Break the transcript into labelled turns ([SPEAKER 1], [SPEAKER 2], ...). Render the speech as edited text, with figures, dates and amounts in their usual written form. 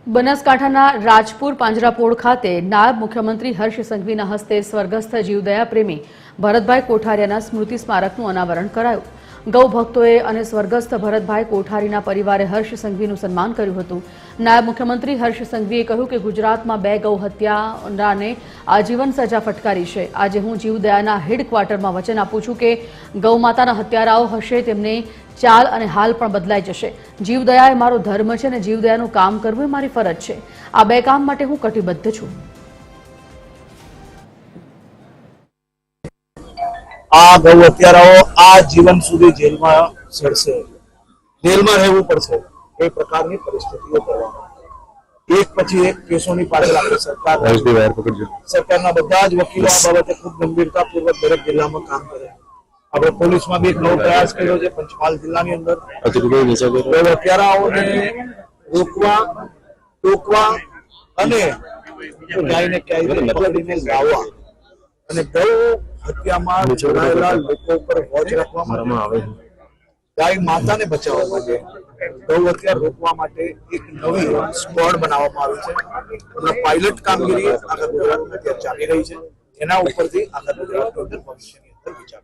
[SPEAKER 1] બનાસકાંઠાના રાજપુર પાંજરાપોળ ખાતે નાયબ મુખ્યમંત્રી હર્ષ સંઘવીના હસ્તે સ્વર્ગસ્થ જીવદયા પ્રેમી ભરતભાઈ કોઠારિયાના સ્મૃતિ સ્મારકનું અનાવરણ કરાયું। ગૌ ભક્તોએ અને સ્વર્ગસ્થ ભરતભાઈ કોઠારીના પરિવારે હર્ષ સંઘવીનું સન્માન કર્યું હતું। નાયબ મુખ્યમંત્રી હર્ષ સંઘવીએ કહ્યું કે ગુજરાતમાં 2 ગૌ હત્યારાને આજીવન સજા ફટકારી છે। આજે હું જીવદયાના હેડક્વાર્ટરમાં વચન આપું છું કે ગૌ માતાના હત્યારાઓ હશે તેમને ચાલ અને હાલ પણ બદલાઈ જશે। જીવદયા એ મારો ધર્મ છે અને જીવદયાનું કામ કરવું એ મારી ફરજ છે। આ 2 કામ માટે હું કટિબદ્ધ છું।
[SPEAKER 2] आ गौ हत्याराओ आ जीवन सुधी जेल में सड़से, जेल में रहवू पड़शे। ए प्रकारनी परिस्थितिओ एक पछी एक केसोनी पाछळ आपणी सरकारना बधा ज वकीलो आ बाबते खूब गंभीरतापूर्वक दरेक जिल्लामां काम करे। આપણે પોલીસમાં બી એક નવો પ્રયાસ કર્યો છે પંચમહાલ જિલ્લાની અંદર ગૌ હત્યારાઓને રોકવા ટોકવા અને ક્યાંયને ક્યાંય પકડીને લાવવા અને ગૌ હત્યામાં જોડાયેલા લોકો ઉપર વોચ રાખવામાં આવે છે। ગાય માતાને બચાવવા માટે ગૌ હત્યા રોકવા માટે એક નવી સ્ક્વોડ બનાવવામાં આવી છે। એનો પાયલટ કામગીરી આખા ગુજરાતમાં ચાલી રહી છે। એના ઉપરથી આખા ગુજરાતની અંદર ભવિષ્યની અંદર વિચાર